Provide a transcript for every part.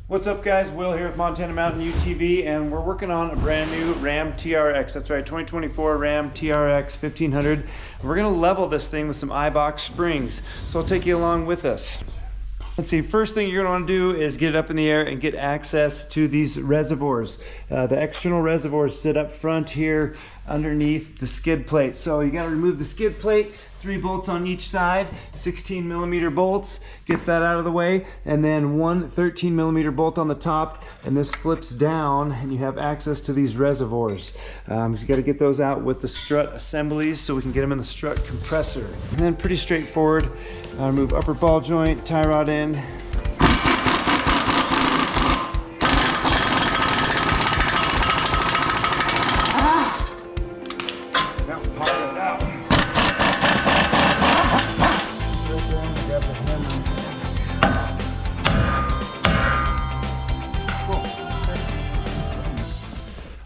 What's up guys, Will here with Montana Mountain UTV, and we're working on a brand new Ram TRX. That's right, 2024 Ram TRX 1500. We're gonna level this thing with some iBox springs. So I'll take you along with us. Let's see, first thing you're gonna wanna do is get it up in the air and get access to these reservoirs. The external reservoirs sit up front here underneath the skid plate. So you gotta remove the skid plate, 3 bolts on each side, 16mm bolts, gets that out of the way, and then one 13mm bolt on the top, and this flips down and you have access to these reservoirs. So you gotta get those out with the strut assemblies so we can get them in the strut compressor. And then pretty straightforward, remove upper ball joint, tie rod in.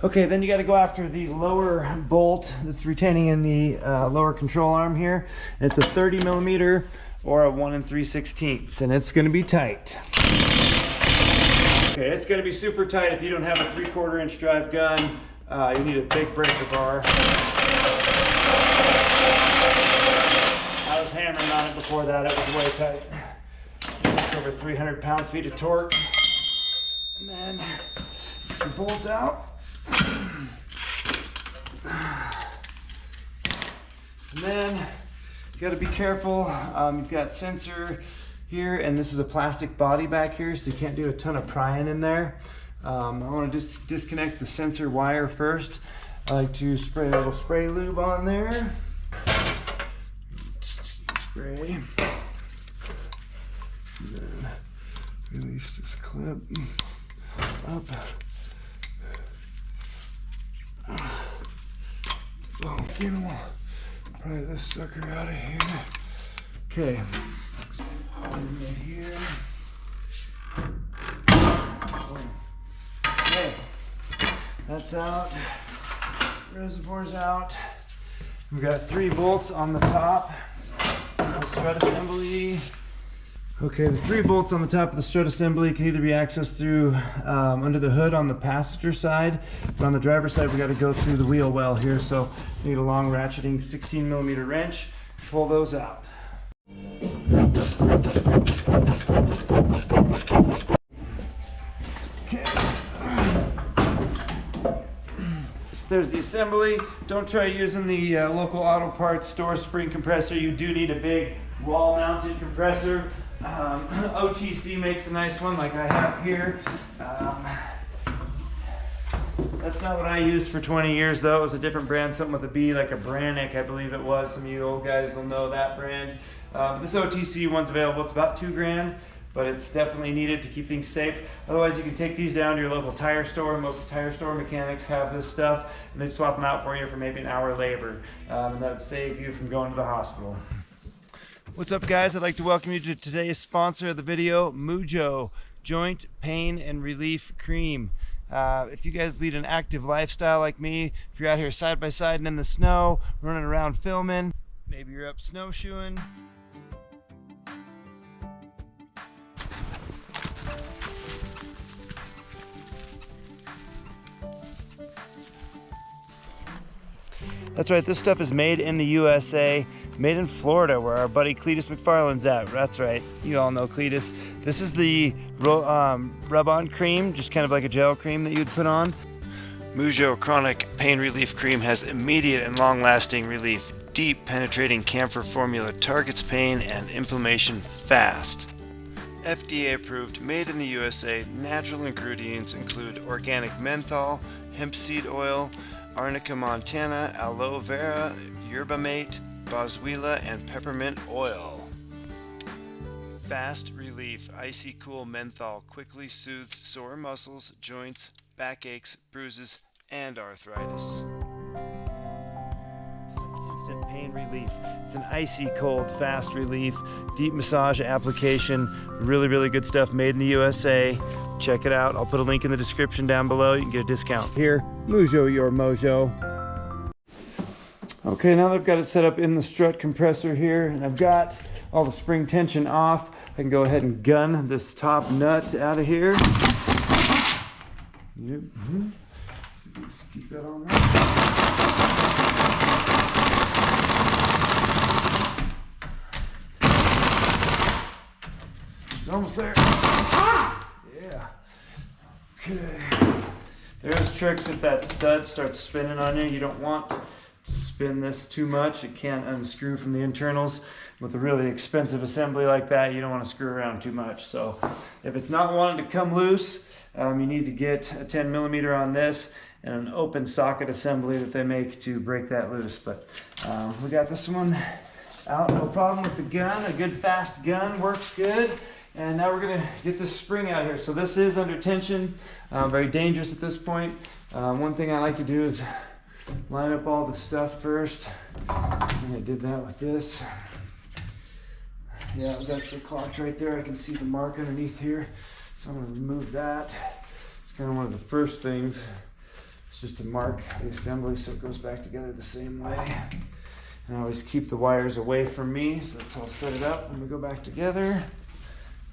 Okay, then you got to go after the lower bolt that's retaining in the lower control arm here. And it's a 30mm or a 1 3/16, and it's going to be tight. Okay, it's going to be super tight if you don't have a 3/4 inch drive gun. You need a big breaker bar. I was hammering on it before that, it was way tight. Just over 300 pound-feet of torque. And then you bolt out. And then you got to be careful. You've got sensor here, and this is a plastic body back here, so you can't do a ton of prying in there. I want to just disconnect the sensor wire first. I like to spray a little spray lube on there. Spray. And then release this clip up. Again, we'll pry this sucker out of here. Okay. Right here. Okay. That's out. Reservoir's out. We've got 3 bolts on the top. The strut assembly. Okay, the 3 bolts on the top of the strut assembly can either be accessed through under the hood on the passenger side, but on the driver's side we got to go through the wheel well here, so you need a long ratcheting 16mm wrench to pull those out. Okay. There's the assembly. Don't try using the local auto parts store spring compressor. You do need a big wall-mounted compressor. OTC makes a nice one like I have here. That's not what I used for 20 years though. It was a different brand, something with a B, like a Brannick, I believe it was. Some of you old guys will know that brand. This OTC one's available. It's about $2 grand, but it's definitely needed to keep things safe. Otherwise, you can take these down to your local tire store. Most tire store mechanics have this stuff, and they swap them out for you for maybe an hour labor, and that would save you from going to the hospital. What's up guys, I'd like to welcome you to today's sponsor of the video, Mujo Joint Pain and Relief Cream. If you guys lead an active lifestyle like me, if you're out here side by side and in the snow, running around filming, maybe you're up snowshoeing, that's right, this stuff is made in the USA, made in Florida, where our buddy Cletus McFarland's at. That's right, you all know Cletus. This is the rub-on cream, just kind of like a gel cream that you'd put on. Mujo Chronic Pain Relief Cream has immediate and long-lasting relief. Deep penetrating camphor formula targets pain and inflammation fast. FDA approved, made in the USA, natural ingredients include organic menthol, hemp seed oil, Arnica montana, aloe vera, yerba mate, boswellia, and peppermint oil. Fast relief, icy cool menthol quickly soothes sore muscles, joints, backaches, bruises, and arthritis. Instant pain relief. It's an icy cold, fast relief, deep massage application. Really, really good stuff made in the USA. Check it out. I'll put a link in the description down below. You can get a discount. Here, Mujo your mojo. Okay, now that I've got it set up in the strut compressor here, and I've got all the spring tension off, I can go ahead and gun this top nut out of here. Yep. Keep that on there. It's almost there. Yeah. Okay. There's tricks if that stud starts spinning on you. You don't want to spin this too much. It can't unscrew from the internals. With a really expensive assembly like that, you don't want to screw around too much. So if it's not wanting to come loose, you need to get a 10 millimeter on this and an open socket assembly that they make to break that loose. But we got this one out, no problem with the gun. A good fast gun works good. And now we're gonna get this spring out here. So this is under tension, very dangerous at this point. One thing I like to do is line up all the stuff first. And I did that with this. Yeah, it's actually clocked right there. I can see the mark underneath here. So I'm gonna remove that. It's kind of one of the first things. It's just to mark the assembly so it goes back together the same way. And I always keep the wires away from me, so that's how I'll set it up when we go back together.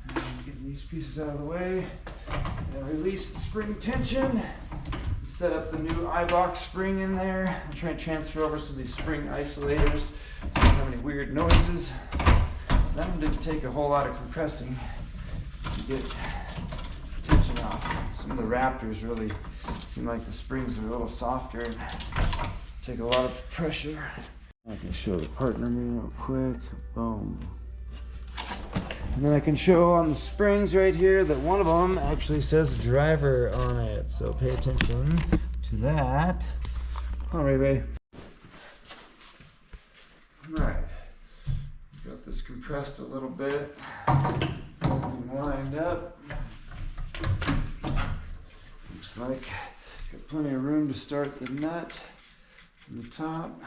And getting these pieces out of the way. And release the spring tension. Set up the new eye-box spring in there. I'm trying to transfer over some of these spring isolators so you don't have any weird noises. That one didn't take a whole lot of compressing to get tension off. Some of the Raptors really seem like the springs are a little softer and take a lot of pressure. I can show the part number real quick. Boom. And then I can show on the springs right here that one of them actually says driver on it. So pay attention to that. All right, babe. All right. Got this compressed a little bit. Everything lined up. Looks like got plenty of room to start the nut from the top.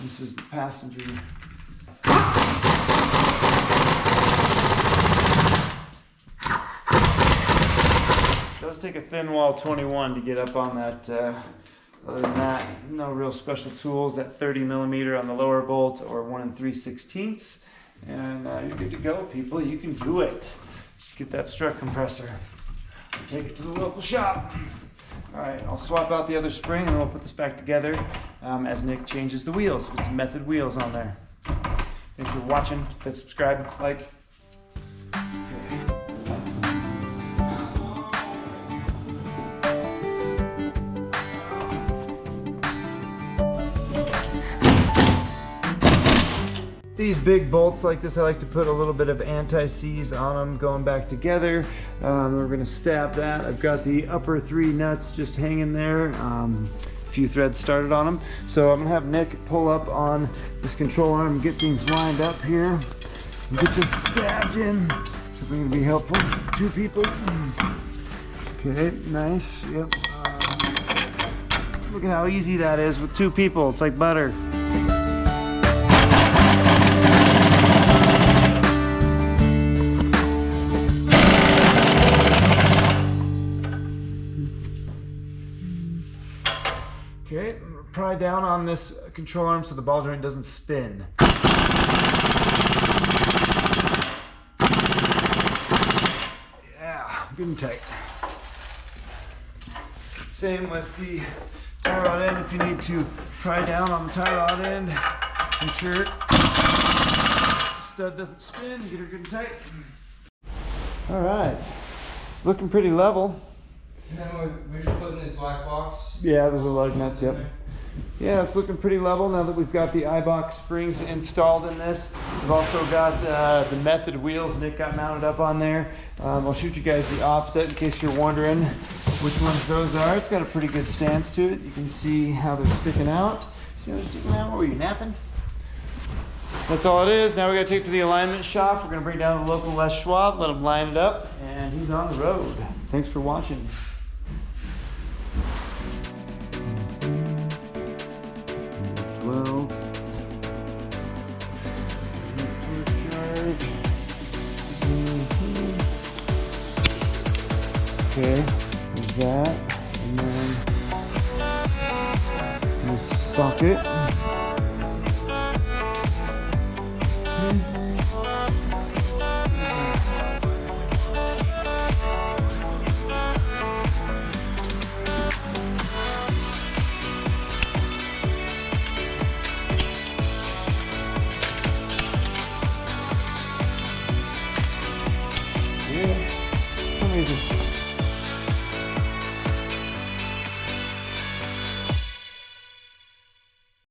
This is the passenger. It does take a thin wall 21 to get up on that. Other than that, no real special tools. That 30 millimeter on the lower bolt or 1 3/16, and you're good to go, people. You can do it. Just get that strut compressor and take it to the local shop. All right, I'll swap out the other spring and then we'll put this back together as Nick changes the wheels. Put some Method wheels on there. Thanks for watching. Hit subscribe, like. These big bolts like this, I like to put a little bit of anti-seize on them going back together. We're gonna stab that. I've got the upper 3 nuts just hanging there. A few threads started on them. So I'm gonna have Nick pull up on this control arm and get things lined up here. And get this stabbed in. Something gonna be helpful for 2 people. Okay, nice, yep. Look at how easy that is with 2 people. It's like butter. Okay, pry down on this control arm so the ball joint doesn't spin. Yeah, good and tight. Same with the tie rod end. If you need to pry down on the tie rod end, make sure the stud doesn't spin. Get her good and tight. All right, it's looking pretty level. We're just putting this black box. Yeah, those are lug nuts, yep. Yeah, it's looking pretty level now that we've got the eye-box springs installed in this. We've also got the Method wheels Nick got mounted up on there. I'll shoot you guys the offset in case you're wondering which ones those are. It's got a pretty good stance to it. You can see how they're sticking out. See how they're sticking out? What were you, napping? That's all it is. Now we got to take it to the alignment shop. We're going to bring down the local Les Schwab, let him line it up, and he's on the road. Thanks for watching. Okay, there's that, and then the socket. Okay. you.